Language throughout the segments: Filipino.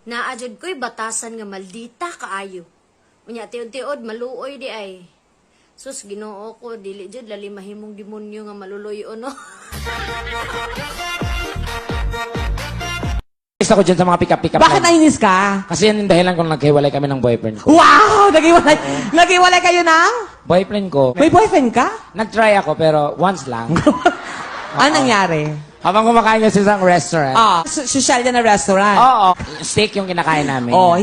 Naadjud ko'y batasan nga maldita kaayo. Unya tiod-tiod maluoy di ay. Sus Ginoo ko dili jud lali mahimong demonyo nga maluluyo no. Isa ko dyan sa mga pick-up. Bakit nainis ka? Kasi yan yung dahilan kung naghiwalay kami ng boyfriend ko. Wow! Naghiwalay! Naghiwalay kayo ng? Boyfriend ko, May boyfriend ka? nag-try ako pero once lang. Ano nangyari? Habang kumakain niya sa isang restaurant. Social yan na restaurant. Oo. Steak yung kinakain namin. Oh.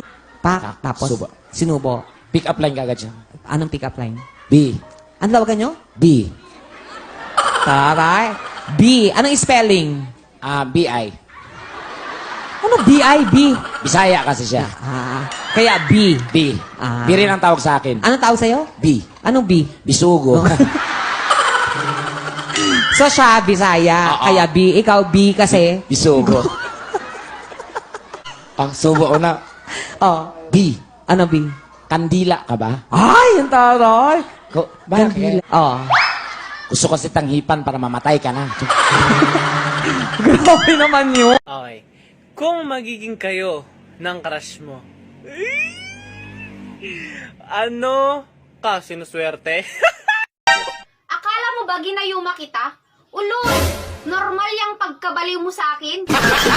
Tapos? Subo. Sinubo. Pick up line kagad siya. Anong pick-up line? B. Ano tawagan nyo? B. Taray. B. Anong spelling? B-I. Ano B-I-B? Bisaya kasi siya. Kaya B. B. Ah. B rin ang tawag sa akin. Anong tawag sa'yo? B. Anong B? Bisugo. So siya, Bisaya. Oo. Kaya B. Ikaw B kasi? Bisugo. Subo ko na. Oh. B. Ano B? Kandila ka ba? Ay, ang taray. Bakit? Oh. Gusto kasi tanghipan para mamatay ka na. Grabe naman yun. Okay. Kung magiging kayo ng crush mo, ano ka sinuswerte? Akala mo ba ginayuma kita? Ulol! Normal yung pagkabaliw mo sa akin?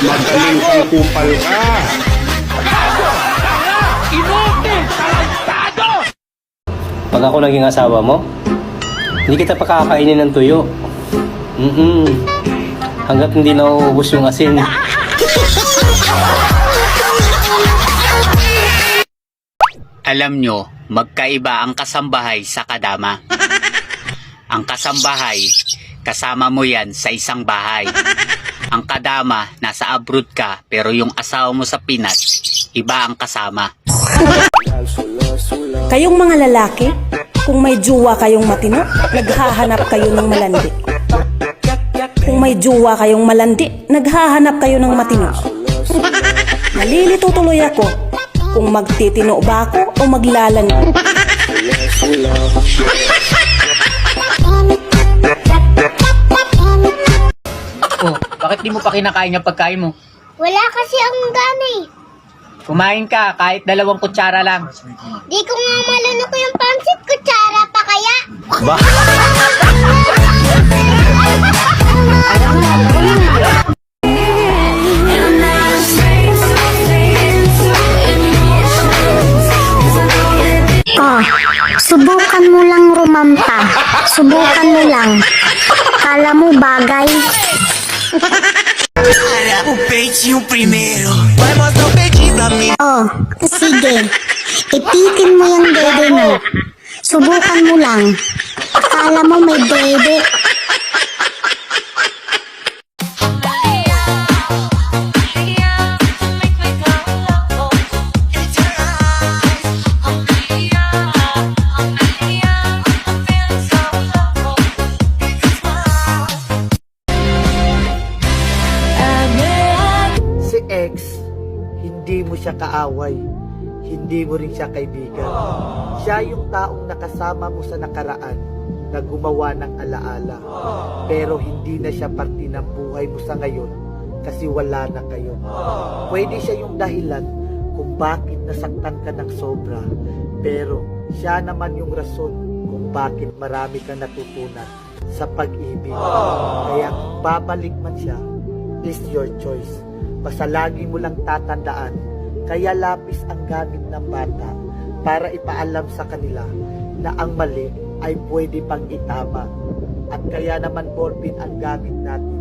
Magaling kang kupal ka. Pag ako naging asawa mo, hindi kita pakakainin ng tuyo. Hanggat hindi nauubos yung asin. Alam nyo, magkaiba ang kasambahay sa kadama. Ang kasambahay, kasama mo yan sa isang bahay. Ang kadama, nasa abroad ka, pero yung asawa mo sa Pinas, iba ang kasama. Kayong mga lalaki, kung may jowa kayong matino, naghahanap kayo ng malandi. Kung may jowa kayong malandi, naghahanap kayo ng matino. Nalilito tuloy ako kung magtitino ba ako o maglalandi. Oh, bakit di mo pa kinakain yung pagkain mo? Wala kasi ang gana eh. Kumain ka, kahit 2 kutsara lang. Di ko nga malunok yung pansit, kutsara pa kaya? Subukan mo lang rumampa. Subukan mo lang. Kala mo bagay? Oh, sige. Ipitin mo yung dede mo. Subukan mo lang. Akala mo may dede. Si ex, hindi mo siya kaaway, hindi mo rin siya kaibigan. Siya yung taong nakasama mo sa nakaraan na gumawa ng alaala. Pero hindi na siya parte ng buhay mo sa ngayon kasi wala na kayo. Pwede siya yung dahilan kung bakit nasaktan ka ng sobra. Pero siya naman yung rason kung bakit marami kang natutunan sa pag-ibig. Kaya kung babalik man siya, is your choice. Basta lagi mo lang tatandaan, kaya lapis ang gamit ng bata para ipaalam sa kanila na ang mali ay pwede pang itama. At kaya naman ballpen ang gamit natin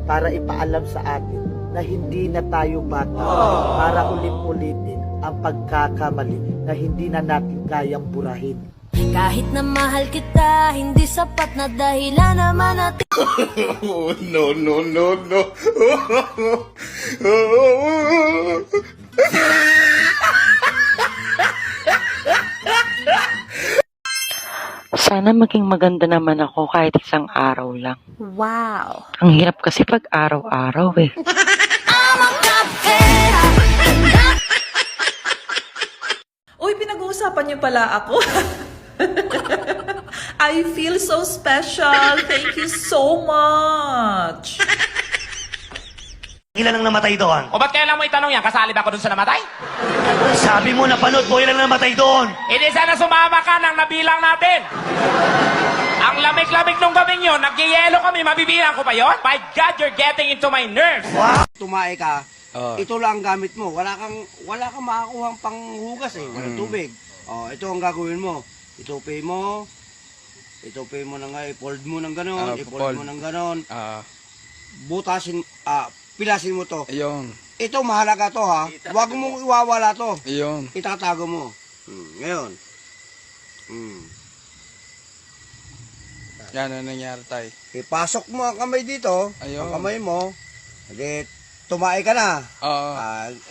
para ipaalam sa atin na hindi na tayo bata para ulit-ulitin ang pagkakamali na hindi na natin kayang burahin. Kahit na mahal kita, hindi sapat na dahilan naman natin. No. Sana maging maganda naman ako kahit isang araw lang. Wow! Ang hirap kasi pag araw-araw eh. Uy, pinag-uusapan niyo pala ako. I feel so special. Thank you so much. Ilan ang namatay doon? O ba't kailan mo itanong yan? Kasali ba ako dun sa namatay? Sabi mo napanood ko, ilan ang namatay doon? Hindi sana sumama ka nang nabilang natin. Ang lamig-lamig nung gabing yun, nagyayelo kami, mabibilang ko pa yon? My God, you're getting into my nerves. Tumae ka, ito lang ang gamit mo. Wala kang makakuhang panghugas eh. Walang tubig. Ito ang gagawin mo. Itupi mo na nga, i-fold mo ng ganon, i-fold mo ng ganon. Butasin, pilasin mo to. Ayun. Ito, mahalaga to ha. Huwag mong iwawala to. Ayun. Itatago mo. Ngayon. Yan ang nangyari, tay. Ipasok mo ang kamay dito. Ayun. Ang kamay mo. Hindi, tumae ka na. Oo.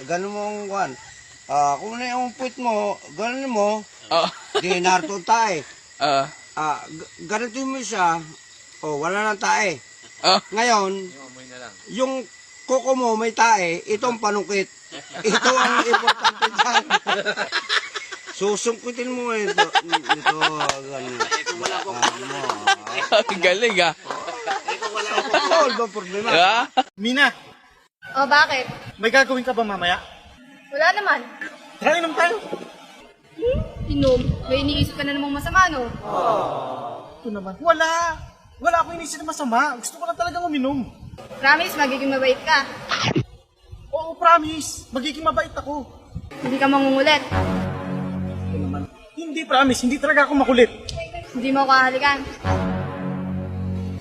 Ganun mo ang kwan. Kung na yung puwit mo, ganun mo. Di narito ang tae. Ganito mo siya. Wala nang tae. Ngayon, yung kuko mo may tae, itong panukit. Ito ang importante dyan. Susungkitin mo ito. Ito, ganun. Galing ah. Solve ang problema. Mina, bakit? May gagawin ka ba mamaya? Wala naman. Tara, inom tayo. Inom? May iniisip ka na namang masama, no? Ito naman. Wala akong inisip na masama. Gusto ko lang talagang uminom. Promise, magiging mabait ka. Oo, promise. Magiging mabait ako. Hindi ka mangungulit. Hindi, promise. Hindi talaga ako makulit. Hindi mo ako hahalikan.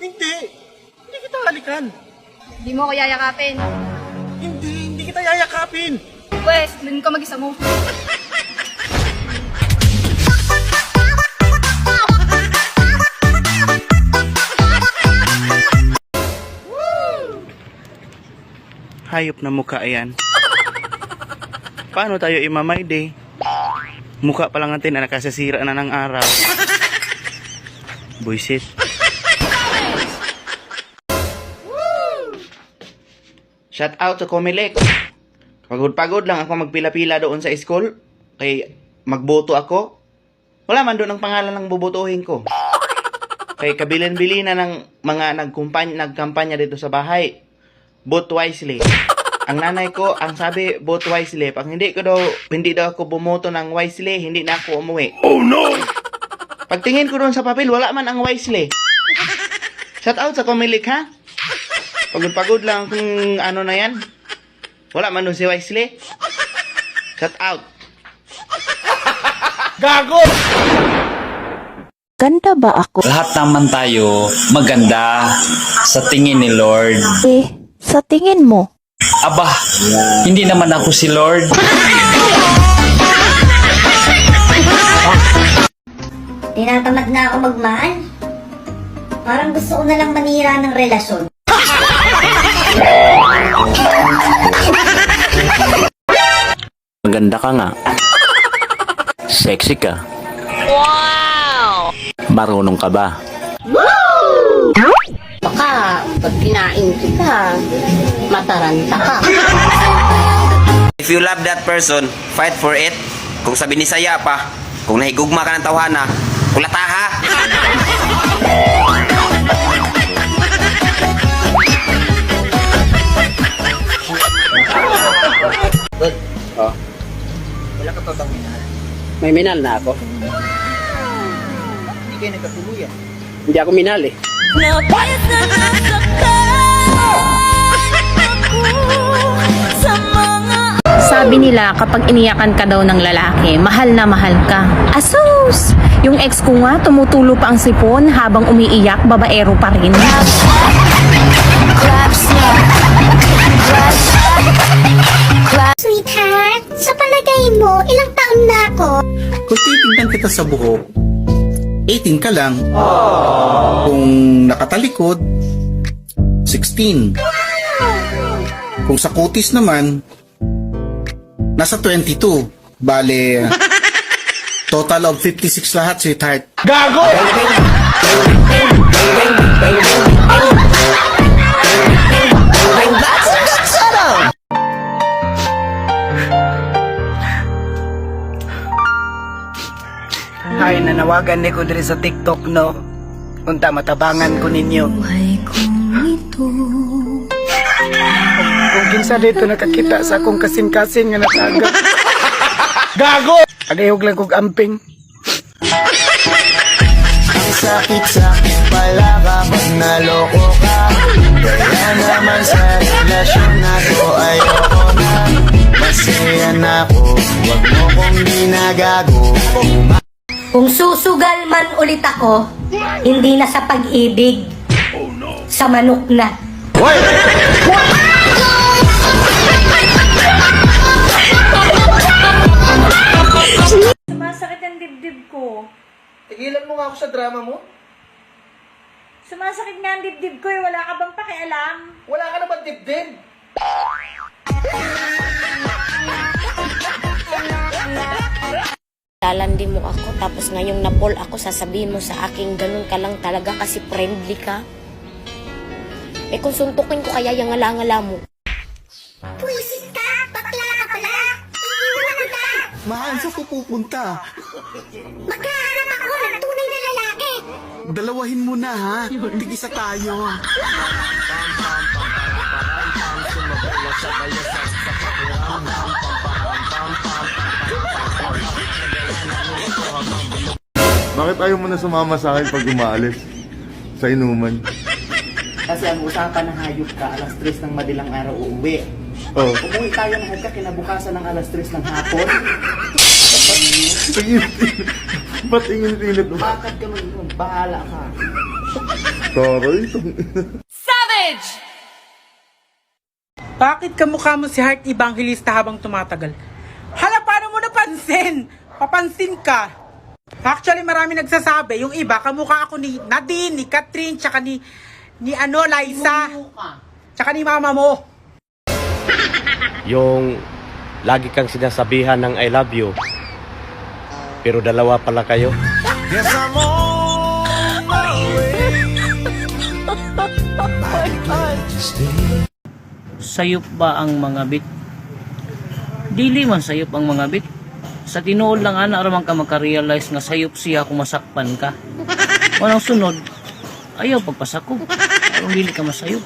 Hindi. Hindi kita halikan. Hindi mo ako yayakapin. Hindi kita yayakapin. Pwes, dun ka mag-isa mo. Hayop na mukha yan. Paano tayo imamayday? Mukha pa lang natin na nakasasira na ng araw. Buisit. Shout out sa Comelec. Pagod-pagod lang ako magpila-pila doon sa school. Kay magboto ako. Wala man doon ang pangalan ng bubotohin ko. Kay kabilin-bilin na ng mga nagkampanya dito sa bahay. Vote wisely. Ang nanay ko, ang sabi, vote wisely. Pag hindi daw ako bumoto ng wisely, hindi na ako umuwi. Oh no! Pagtingin ko doon sa papel, wala man ang wisely. Shout out sa Comelec, ha? Pagod-pagod lang kung ano na yan. Wala man doon si wisely. Shout out. Gago! Ganda ba ako? Lahat naman tayo maganda sa tingin ni Lord. Sa tingin mo? Aba, hindi naman ako si Lord. Tinatamad na ako magmahal. Parang gusto ko na lang manira ng relasyon. Maganda ka nga. Sexy ka. Wow! Marunong ka ba? Baka pag kinain kita, mataranta ka. If you love that person, fight for it. Kung sabi ni Saya pa, kung nahigugma ka ng tawhana, kulata ha! Wala ka pa bang minahal? May minal na ako. Hindi kayo nagkatuluyan. Hindi ako minal eh. Sabi nila kapag iniyakan ka daw ng lalaki, mahal na mahal ka. Asus! Yung ex ko nga, tumutulo pa ang sipon habang umiiyak, babaero pa rin. Sweetheart, sa palagay mo, ilang taon na ako? Kung titingnan kita sa buhok, 18 ka lang. Kung nakatalikod, 16. Kung sa kutis naman, nasa 22. Bale, total of 56 lahat, sweetheart. Gago! Ay, nanawagan ni ko diri sa TikTok, no? Unta matabangan ko ninyo. Buhay kong ito kung kinsa dito nakakita sa akong kasing-kasing nga nataga. Gago! Agayog lang kog amping. Sakit-sakit pala kapag naloko ka. Kaya naman sa relasyon na to ayoko na. Masaya na ako, wag mo kong ginagago. Kung susugal man ulit ako, hindi na sa pag-ibig, sa manok na. Sumasakit ang dibdib ko. Tigilan mo nga ako sa drama mo. Sumasakit nga ang dibdib ko eh. Wala ka bang pakialam? Wala ka naman dibdib. Lalandi mo ako, tapos ngayong napol ako, sasabihin mo sa akin, ganun ka lang talaga kasi friendly ka. Eh kung suntukin ko kaya yung ngala-ngala mo. Puisit ka! Bakla ka pala! Iiwan ka! Mahal, sa ko pupunta? Magkahanap ako ng tunay na lalaki! Dalawahin mo na ha. Tig-isa tayo. Bakit ayaw mo na sumama sa akin pag umaalis? Sa inuman. Kasi ang usapan na hayop ka, alas 3 ng madilang araw uuwi. Oh. Umuwi tayo ng hagka kinabukasan ng alas 3 ng hapon. Ba't ingin-init mo? Bakit ka mag bahala ka. Taray. Savage! Bakit kamukha mo si Heart Evangelista habang tumatagal? Hala, paano mo napansin? Papansin ka. Actually, marami nagsasabi. Yung iba, kamukha ako ni Nadine, ni Catherine, tsaka ni Liza. Tsaka ni mama mo. Yung lagi kang sinasabihan ng I love you, pero dalawa pala kayo. Yes, I'm on my way. Sayop ba ang mga bit? Dili man sayop ang mga bit. Sa tinuod lang ana aron ka makarealize nga sayop siya kung masakpan ka. Walang sunod, ayaw pagpasako. Aron dili ka masayop.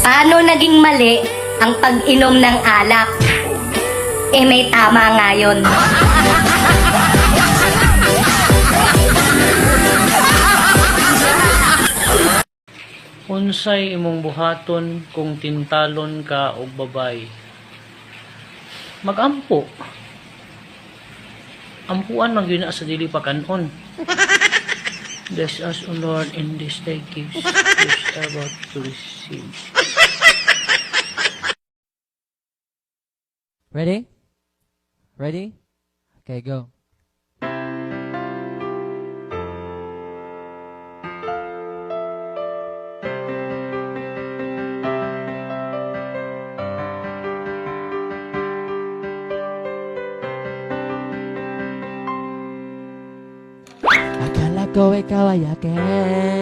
Paano naging mali ang pag-inom ng alak? Eh may tama nga yun. Unsay imong buhaton kung tintalon ka og babay? Magampo. Ampuan lang yun na sa dili pa kanon. Bless us, O Lord, in this day gifts which are about to receive. Ready? Ready? Okay, go. Akala ko ikaw ay akin,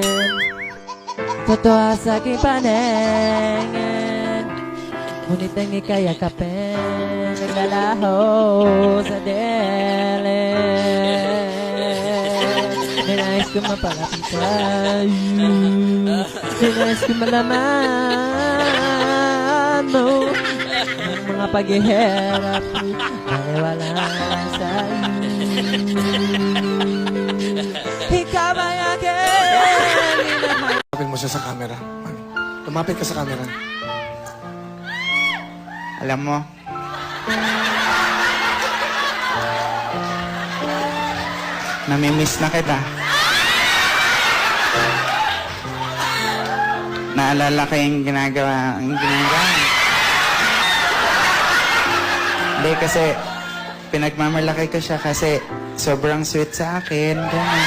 totoo sa aking paningin, ngunit ang ika'y yakapin, naglalaho sa dilim. Ninais ko mapalapit sa'yo, ninais ko malaman mo ang mga paghihirap ay wala sa'yo. Ikaw ay akin. Lumapit mo siya sa camera. Lumapit ka sa camera. Alam mo, namimiss na kita. Naalala ko yung ginagawa. Hindi kasi pinagmamalaki ko siya kasi sobrang sweet sa akin. Ganun.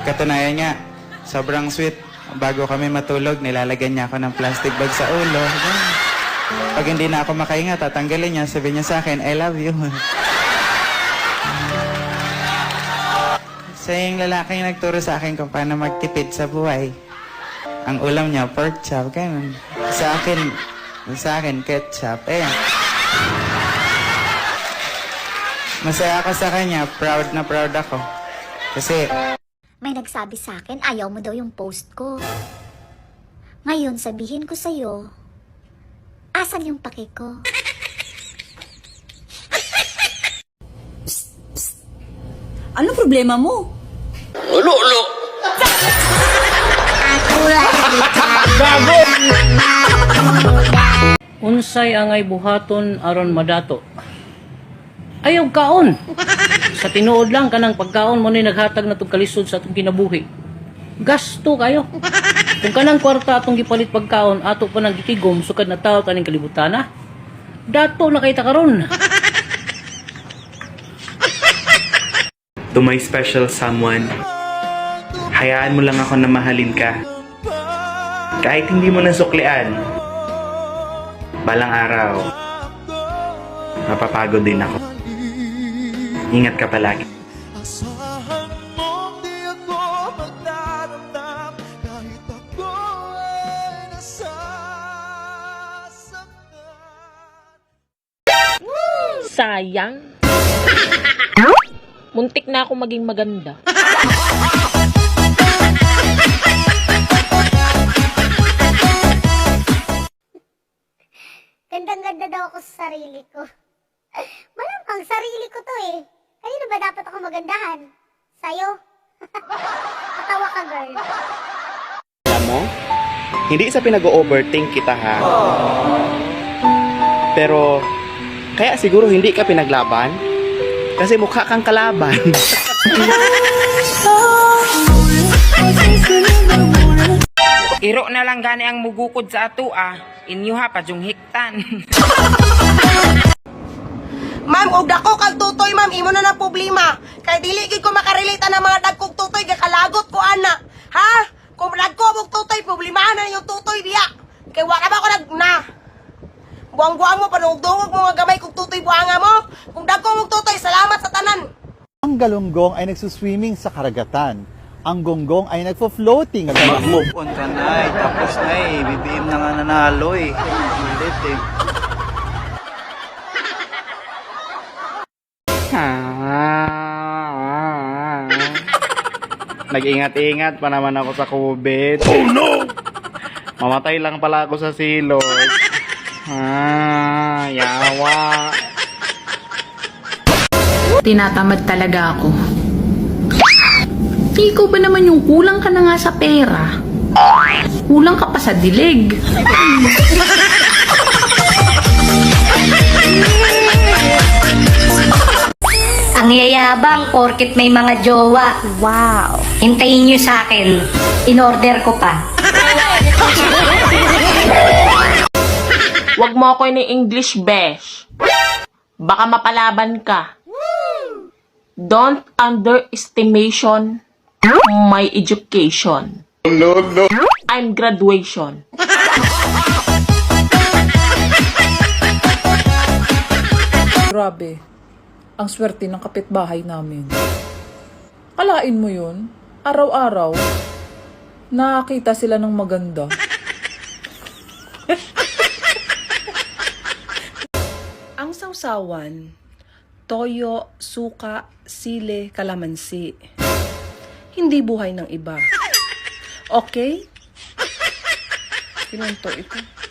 Katunayan nga, sobrang sweet. Bago kami matulog, nilalagyan niya ako ng plastic bag sa ulo. Ganun. Pag hindi na ako makahinga, tatanggalin niya. Sabi niya sa akin, I love you. Siya yung lalaking nagturo sa akin kung paano magtipid sa buhay. Ang ulam niya, pork chop, ganun. Sa akin, ketchup. Masaya ako sa kanya, proud na proud ako. Kasi May nagsabi sa akin, ayaw mo daw yung post ko. Ngayon, sabihin ko sa'yo, asan yung pake ko? Ano problema mo? Ulo! Unsay angay buhaton aron madato. Ayaw kaon. Sa tinuod lang kanang pagkaon mo ni naghatag na tong kalisod sa atong kinabuhi. Gasto kayo. Kung kanang kwarta atong gipalit pagkaon ato pa nang gitigom sukad na tawo kaning kalibutan na. Dato na kay ta karon. To my special someone, hayaan mo lang ako na mahalin ka. Kahit hindi mo nasuklian, balang araw, mapapagod din ako. Ingat ka palagi. Sayang. Muntik na ako maging maganda. Gandang-ganda daw ako sa sarili ko. Malamang sarili ko to eh. Kanino ba dapat ako magandahan? Sa'yo? Katawa ka, girl. Alam mo, hindi sa pinag-overthink kita ha. Pero, kaya siguro hindi ka pinaglaban? Kasi mukha kang kalaban. Iro na lang gani ang mugukod sa ato Inyo ha, padyong hiktan. Ma'am, og dako kag tutoy, ma'am, imo na problema. Kay dili gid ko makarelate na mga dagkog tutoy gakalagot ko ana. Ha? Kung dagko og tutoy, problema na yung tutoy diya. Kay wala ba ako buang-buang mo, panugdungog mo nga gamay kung tutoy buanga mo. Kung dagko og tutoy, salamat sa tanan. Ang galunggong ay nagsuswimming sa karagatan. Ang gonggong ay nagfo-floating. Mag-move on ka na tapos na BBM na nga nanalo Ulit Nag-ingat-ingat pa naman ako sa COVID. Oh no! Mamatay lang pala ako sa silos. Yawa. Tinatamad talaga ako. Ikaw ba naman yung kulang ka na nga sa pera? Kulang ka pa sa dilig. Ang yayabang, porkit may mga jowa. Wow. Hintayin nyo sa akin. In-order ko pa. Huwag mo ako ni-English besh. Baka mapalaban ka. Don't underestimation my education. No. I'm graduation. Grabe. Ang swerte ng kapitbahay namin. Kalain mo yun? Araw-araw, nakakita sila ng maganda. Ang sausawan, toyo, suka, sile, kalamansi. Hindi buhay ng iba. Okay? Pinunto ito.